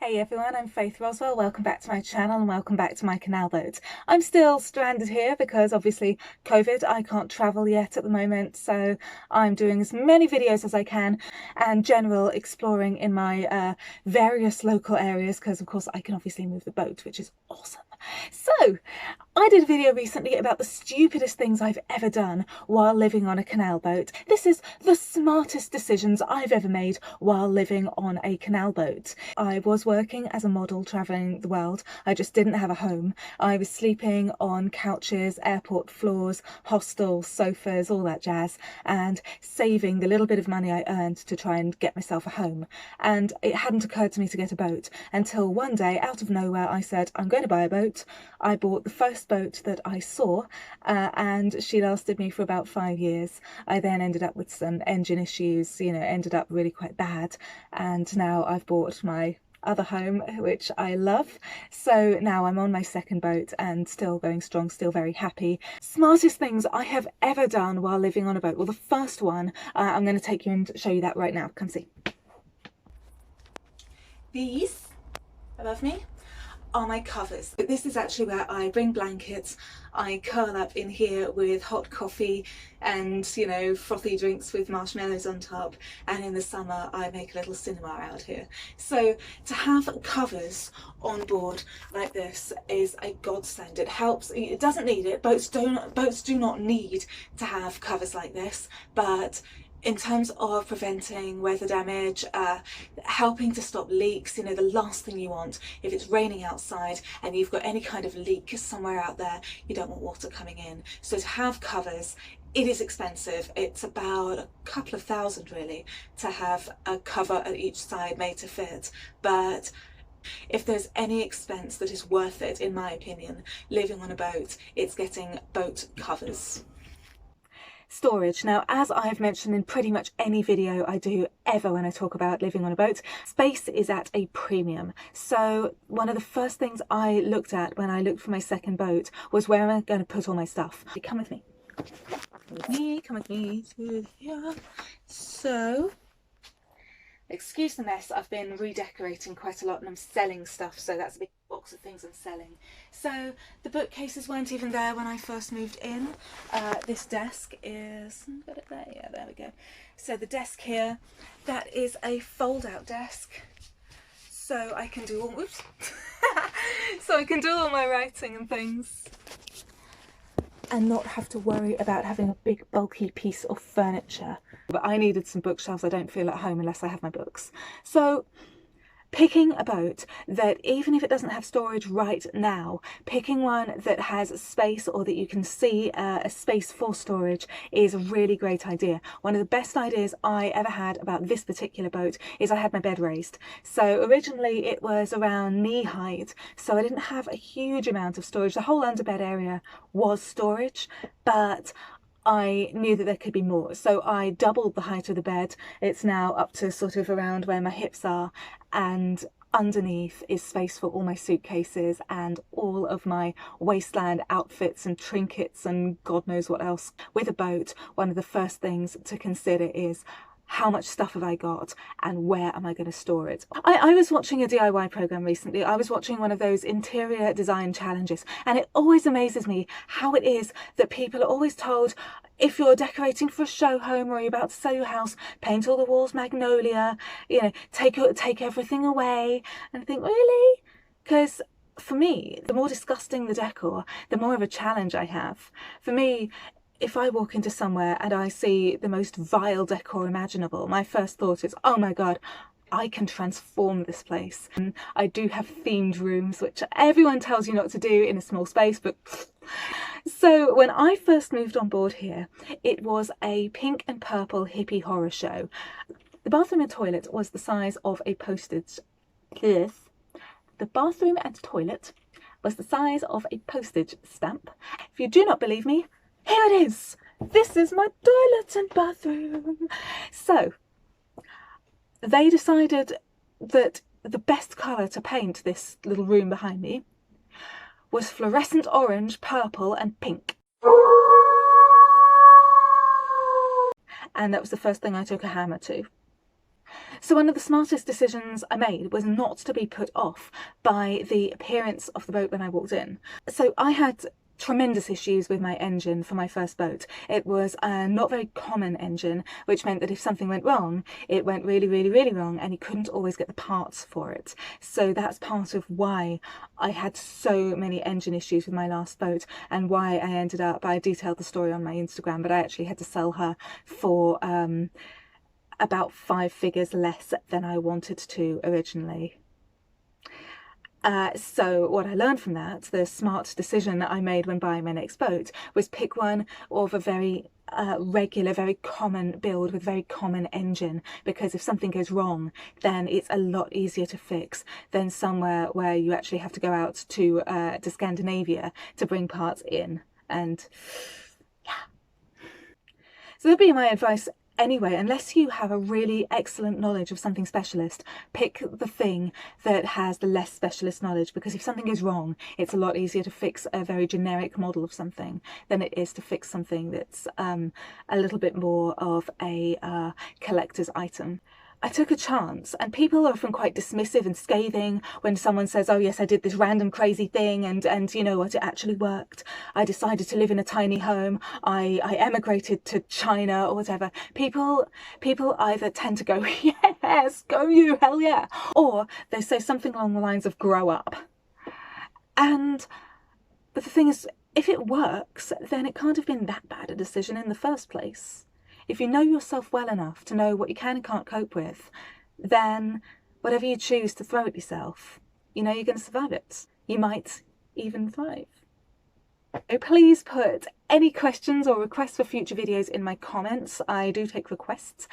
Hey everyone, I'm Faith Roswell. Welcome back to my channel and welcome back to my canal boat. I'm still stranded here because obviously COVID, I can't travel yet at the moment, so I'm doing as many videos as I can and general exploring in my various local areas because of course I can obviously move the boat, which is awesome. So I did a video recently about the stupidest things I've ever done while living on a canal boat. This is the smartest decisions I've ever made while living on a canal boat. I was working as a model traveling the world. I just didn't have a home. I was sleeping on couches, airport floors, hostels, sofas, all that jazz, and saving the little bit of money I earned to try and get myself a home. And it hadn't occurred to me to get a boat until one day, out of nowhere, I said, I'm going to buy a boat. I bought the first boat that I saw and she lasted me for about 5 years. I then ended up with some engine issues, ended up really quite bad, and now I've bought my other home, which I love. So now I'm on my second boat and still going strong, still very happy. Smartest things I have ever done while living on a boat. Well, the first one, I'm going to take you and show you that right now. Come see. These above me are my covers. This is actually where I bring blankets, I curl up in here with hot coffee and frothy drinks with marshmallows on top, and in the summer I make a little cinema out here. So to have covers on board like this is a godsend. It helps. It doesn't need it. Boats do not need to have covers like this, but in terms of preventing weather damage, helping to stop leaks, the last thing you want if it's raining outside and you've got any kind of leak somewhere out there, you don't want water coming in. So to have covers, it is expensive. It's about a couple of thousand really to have a cover at each side made to fit, but if there's any expense that is worth it, in my opinion, living on a boat, it's getting boat covers. Storage. Now, as I've mentioned in pretty much any video I do ever when I talk about living on a boat, space is at a premium. So one of the first things I looked at when I looked for my second boat was where am I going to put all my stuff. Come with me. Come with me to here. So, excuse the mess, I've been redecorating quite a lot and I'm selling stuff, so that's a big box of things I'm selling. So the bookcases weren't even there when I first moved in. This desk is, got it there, yeah, there we go. So the desk here, that is a fold-out desk, so I can do all, whoops, so I can do all my writing and things and not have to worry about having a big bulky piece of furniture. But I needed some bookshelves. I don't feel at home unless I have my books. So picking a boat that, even if it doesn't have storage right now, picking one that has space or that you can see a space for storage is a really great idea. One of the best ideas I ever had about this particular boat is I had my bed raised. So originally it was around knee height, so I didn't have a huge amount of storage. The whole underbed area was storage, but I knew that there could be more, so I doubled the height of the bed. It's now up to sort of around where my hips are, and underneath is space for all my suitcases and all of my wasteland outfits and trinkets and God knows what else. With a boat, one of the first things to consider is how much stuff have I got and where am I going to store it? I was watching a DIY program recently. I was watching one of those interior design challenges, and it always amazes me how it is that people are always told, if you're decorating for a show home or you're about to sell your house, paint all the walls magnolia, take everything away. And I think, really? Because for me, the more disgusting the decor, the more of a challenge I have. For me, if I walk into somewhere and I see the most vile decor imaginable, my first thought is, oh my God, I can transform this place. And I do have themed rooms, which everyone tells you not to do in a small space, but so when I first moved on board here, it was a pink and purple hippie horror show. The bathroom and toilet was the size of a postage. The bathroom and toilet was the size of a postage stamp. If you do not believe me, here it is. This is my toilet and bathroom. So they decided that the best colour to paint this little room behind me was fluorescent orange, purple and pink. And that was the first thing I took a hammer to. So one of the smartest decisions I made was not to be put off by the appearance of the boat when I walked in. So I had tremendous issues with my engine for my first boat. It was a not very common engine, which meant that if something went wrong, it went really, really, really wrong, and you couldn't always get the parts for it. So that's part of why I had so many engine issues with my last boat, and why I ended up, I detailed the story on my Instagram, but I actually had to sell her for about 5 figures less than I wanted to originally. So what I learned from that, the smart decision that I made when buying my next boat, was pick one of a very regular, very common build with very common engine, because if something goes wrong, then it's a lot easier to fix than somewhere where you actually have to go out to Scandinavia to bring parts in. And yeah, so that'd be my advice. Anyway, unless you have a really excellent knowledge of something specialist, pick the thing that has the less specialist knowledge, because if something goes wrong, it's a lot easier to fix a very generic model of something than it is to fix something that's a little bit more of a collector's item. I took a chance, and people are often quite dismissive and scathing when someone says, oh yes, I did this random crazy thing, and you know what, it actually worked. I decided to live in a tiny home. I emigrated to China or whatever. People either tend to go, yes, go you, hell yeah, or they say something along the lines of grow up. But the thing is, if it works, then it can't have been that bad a decision in the first place. If you know yourself well enough to know what you can and can't cope with, then whatever you choose to throw at yourself, you know you're going to survive it. You might even thrive. So please put any questions or requests for future videos in my comments. I do take requests.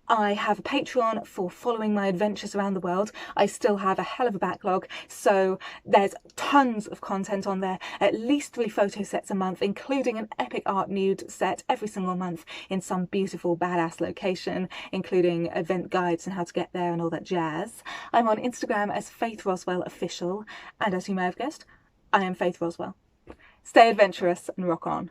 I have a Patreon for following my adventures around the world. I still have a hell of a backlog, so there's tons of content on there, at least 3 photo sets a month, including an epic art nude set every single month in some beautiful badass location, including event guides and how to get there and all that jazz. I'm on Instagram as Faith Roswell Official, and as you may have guessed, I am Faith Roswell. Stay adventurous and rock on.